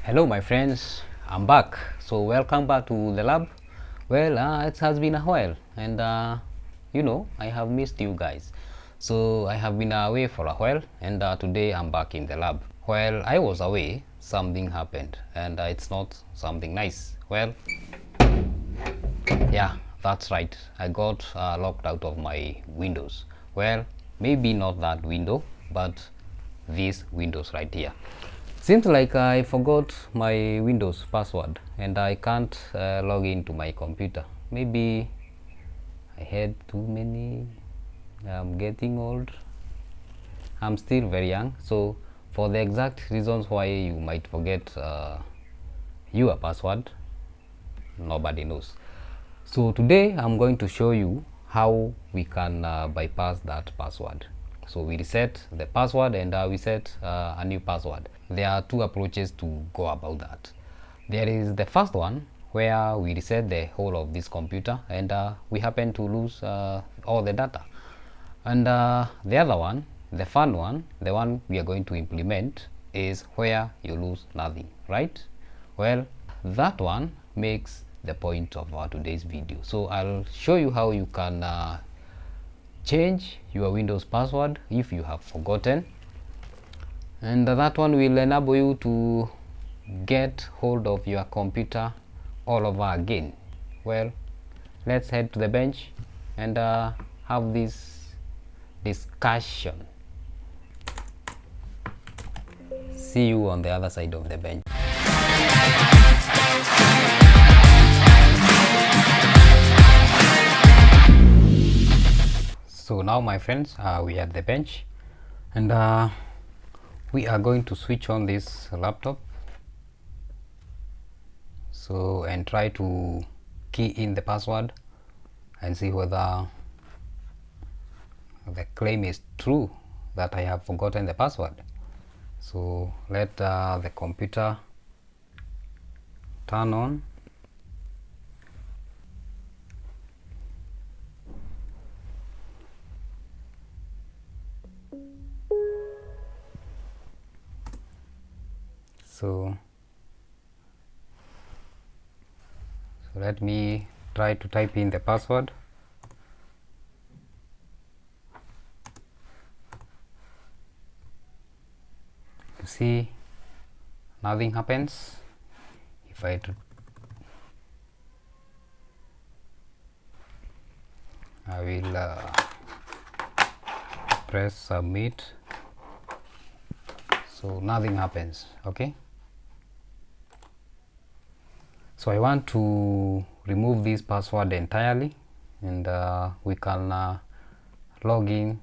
Hello my friends, I'm back. So welcome back to the lab. Well, it has been a while and I have missed you guys. So I have been away for a while and today I'm back in the lab. While I was away, something happened and it's not something nice. Well, yeah, that's right. I got locked out of my Windows. Well, maybe not that window, but these windows right here. Seems like I forgot my Windows password and I can't log into my computer. Maybe I had too many. I'm getting old. I'm still very young. So, for the exact reasons why you might forget your password, nobody knows. So today I'm going to show you how we can bypass that password. So we reset the password and we set a new password. There are two approaches to go about that. There is the first one where we reset the whole of this computer and we happen to lose all the data. And the other one, the fun one, the one we are going to implement is where you lose nothing, right? Well, that one makes the point of our today's video. So I'll show you how you can change your Windows password if you have forgotten, and that one will enable you to get hold of your computer all over again. Well, let's head to the bench and have this discussion. See you on the other side of the bench. So now my friends, we are at the bench and we are going to switch on this laptop, so and try to key in the password and see whether the claim is true that I have forgotten the password. So let the computer turn on. So let me try to type in the password. You see, nothing happens. If I will press submit, so nothing happens. Okay, so I want to remove this password entirely and we can log in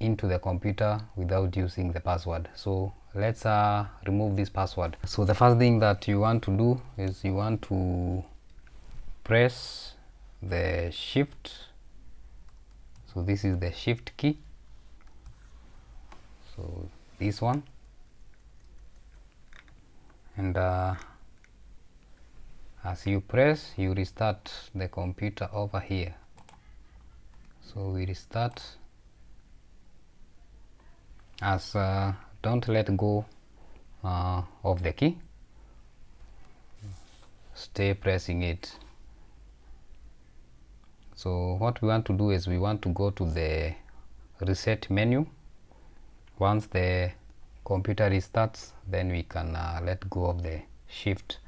into the computer without using the password. So let's remove this password. So the first thing that you want to do is you want to press the shift. So this is the shift key, so this one, and as you press, you restart the computer over here. So we restart. As don't let go of the key, stay pressing it. So what we want to do is we want to go to the reset menu. Once the computer restarts, then we can let go of the shift.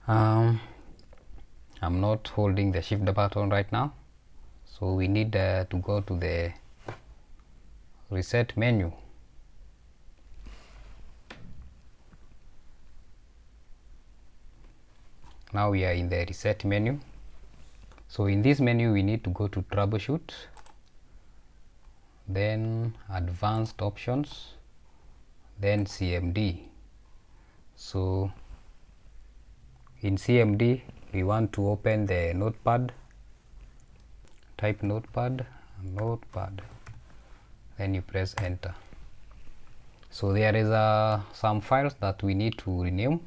I'm not holding the shift button right now, so we need to go to the reset menu. Now we are in the reset menu. So in this menu we need to go to troubleshoot, then advanced options, then CMD. So in CMD we want to open the notepad, type notepad, then you press enter. So there is some files that we need to rename,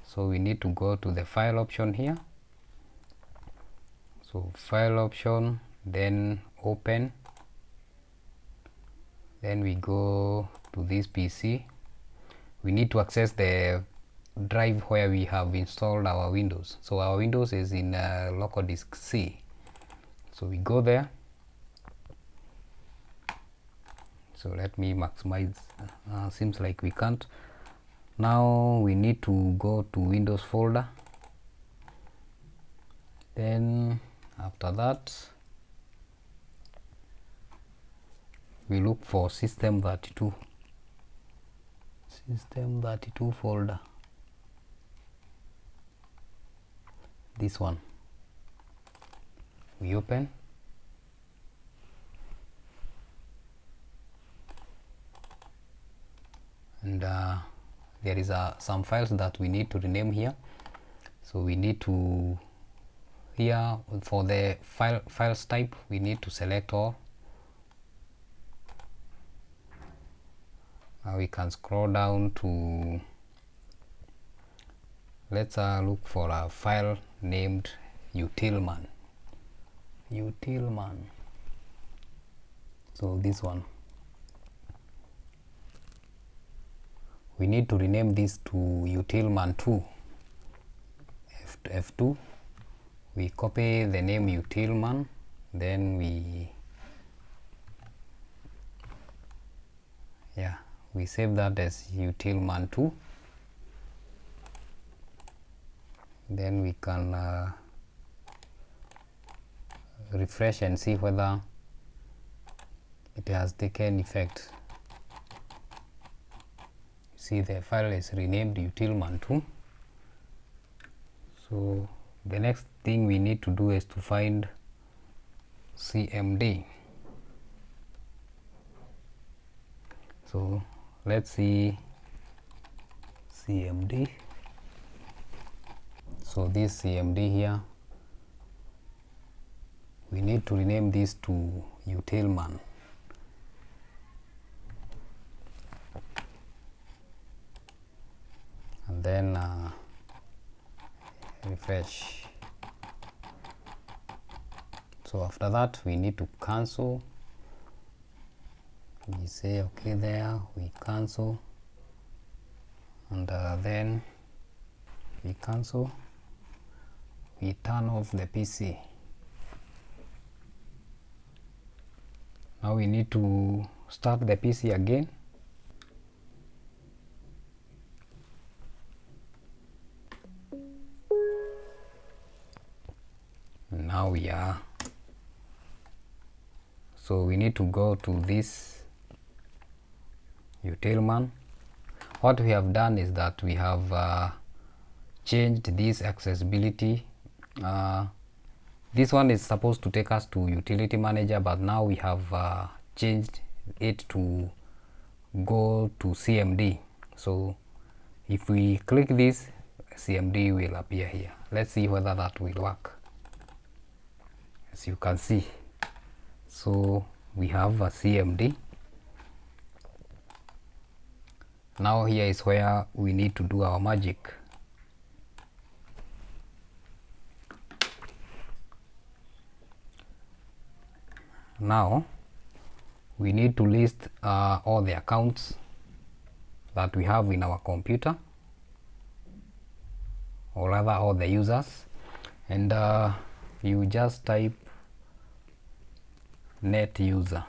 so we need to go to the file option here. So file option, then open, then we go to this PC. We need to access the drive where we have installed our Windows. So our Windows is in local disk C. So we go there. So let me maximize. Seems like we can't. Now we need to go to Windows folder. Then after that, we look for System32. System32 folder. This one. We open. And there is some files that we need to rename here. So we need to, here for the files type, we need to select all. Now we can scroll down to, let's look for a file named utilman. So this one. We need to rename this to utilman2. F2. We copy the name utilman, then we save that as utilman2. Then we can refresh and see whether it has taken effect. See, the file is renamed utilman2. So the next thing we need to do is to find cmd. So let's see cmd. So this cmd here, we need to rename this to utilman. And then refresh. So after that, we need to cancel. We say okay there, we cancel, and then we cancel. We turn off the PC. Now we need to start the PC again. Now we are. So we need to go to this utilman. What we have done is that we have changed this accessibility. This one is supposed to take us to utility manager, but now we have changed it to go to cmd. So if we click this, cmd will appear here. Let's see whether that will work. As you can see, so we have a cmd. Now here is where we need to do our magic. Now we need to list all the accounts that we have in our computer, or rather all the users, and you just type net user.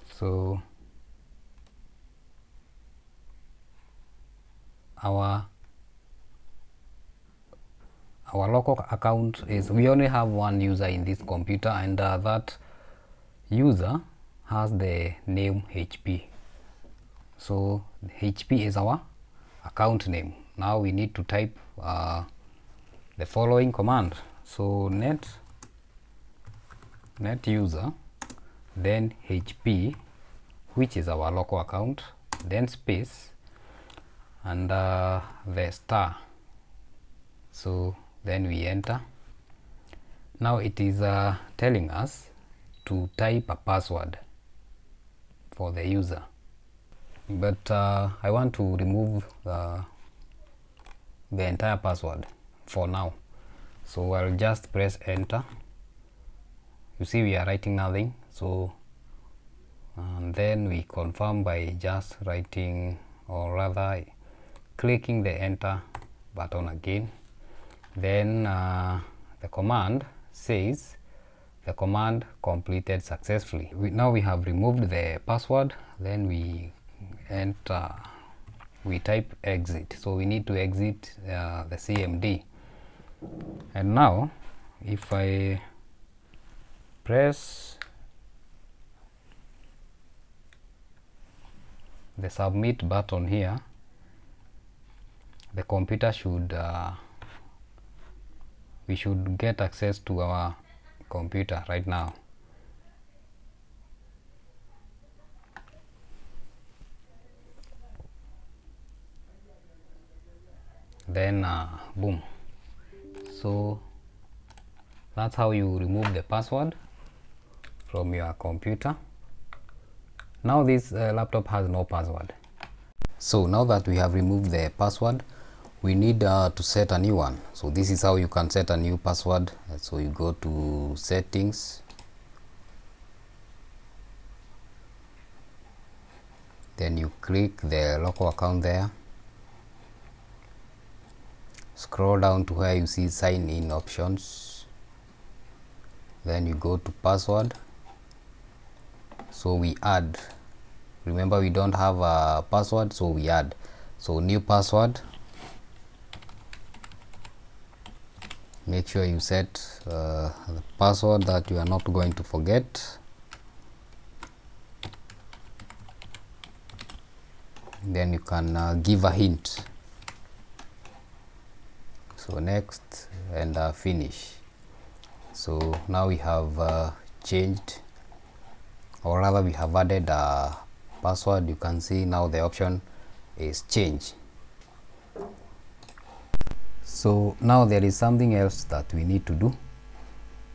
So our local account is, we only have one user in this computer, and that user has the name HP. So HP is our account name. Now we need to type the following command. So net user, then HP, which is our local account, then space, and the star. So then we enter. Now it is telling us to type a password for the user, but I want to remove the entire password for now. So I'll just press enter. you see we are writing nothing. So and then we confirm by just writing, or rather clicking the enter button again. Then the command says the command completed successfully. Now we have removed the password. Then we enter, we type exit. So we need to exit the CMD. And now if I press the submit button here, the computer should we should get access to our computer right now. Then boom. So that's how you remove the password from your computer. Now this laptop has no password. So now that we have removed the password, we need to set a new one. So this is how you can set a new password. So you go to settings, then you click the local account there, scroll down to where you see sign in options, then you go to password. So we add, remember we don't have a password, so we add. So new password, make sure you set the password that you are not going to forget. Then you can give a hint. So next, and finish. So now we have changed, or rather we have added a password. You can see now the option is change. So now there is something else that we need to do.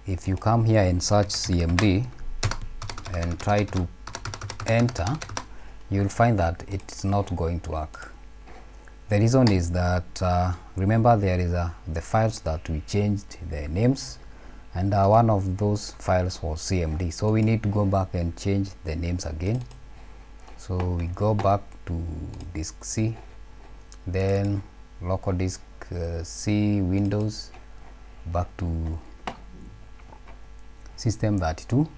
If you come here and search CMD and try to enter, you'll find that it's not going to work. The reason is that remember there is the files that we changed the names, and one of those files was CMD. So we need to go back and change the names again. So we go back to disk C, then local disk C, Windows, back to System32.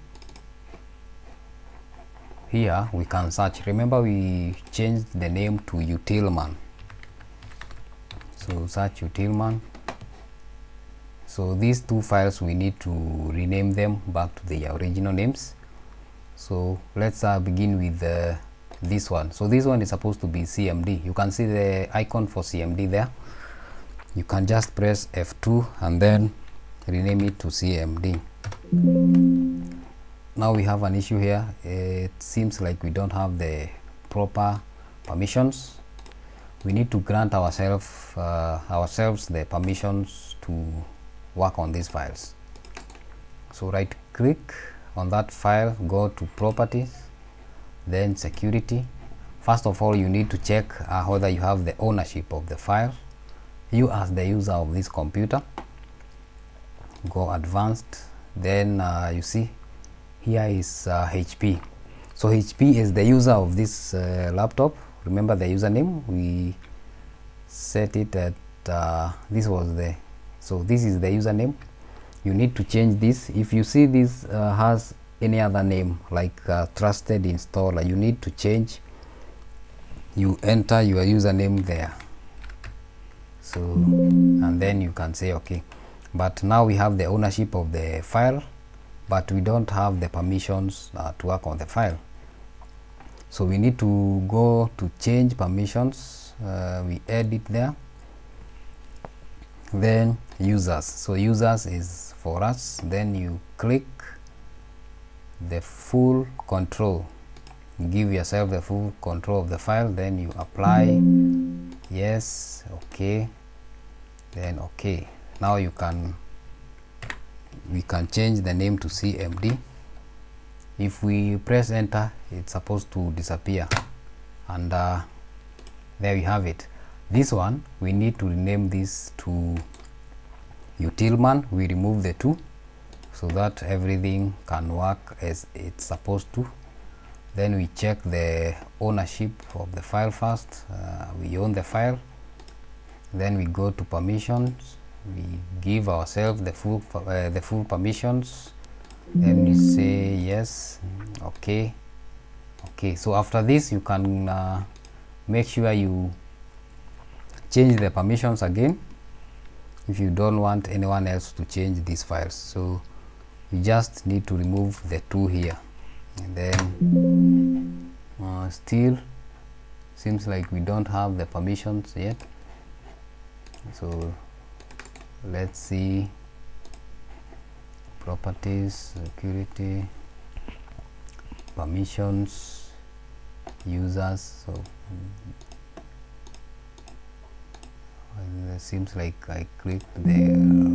Here we can search. Remember we changed the name to Utilman. So search Utilman. So these two files we need to rename them back to their original names. So let's begin with this one. So this one is supposed to be CMD. You can see the icon for CMD there. You can just press F2 and then rename it to CMD. Now we have an issue here. It seems like we don't have the proper permissions. We need to grant ourselves the permissions to work on these files. So right click on that file, go to properties, then security. First of all, you need to check whether you have the ownership of the file, you as the user of this computer. Go advanced, then you see here is HP. So HP is the user of this laptop. Remember the username, we set it at this was the, so this is the username. You need to change this. If you see this has any other name like trusted installer, you need to change. You enter your username there. So and then you can say okay. But now we have the ownership of the file, but we don't have the permissions to work on the file. So we need to go to change permissions. We edit there, then users. So users is for us. Then you click the full control, give yourself the full control of the file, then you apply, yes, okay, then okay. Now we can change the name to CMD. If we press enter, it's supposed to disappear, and there we have it. This one we need to rename this to Utilman. We remove the 2 so that everything can work as it's supposed to. Then we check the ownership of the file first. We own the file. Then we go to permissions. We give ourselves the full permissions. Then we say yes. Okay. Okay. So after this, you can make sure you change the permissions again if you don't want anyone else to change these files. So you just need to remove the two here, and then still seems like we don't have the permissions yet. So let's see, properties, security, permissions, users. So it seems like I clicked the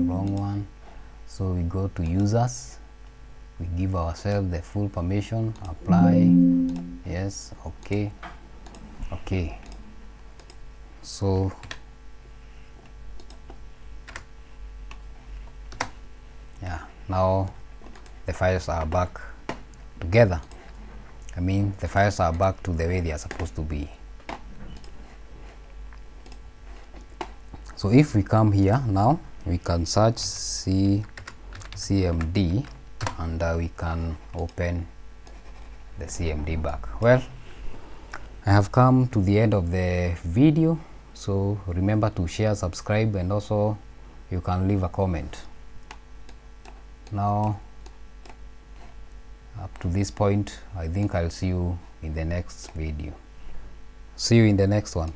wrong one. So we go to users, we give ourselves the full permission, apply, yes, okay, okay. So yeah, now the files are back together. I mean, the files are back to the way they are supposed to be. So if we come here now, we can search CMD, and we can open the CMD back. Well, I have come to the end of the video, so remember to share, subscribe, and also you can leave a comment. Now up to this point, I think I'll see you in the next video. See you in the next one.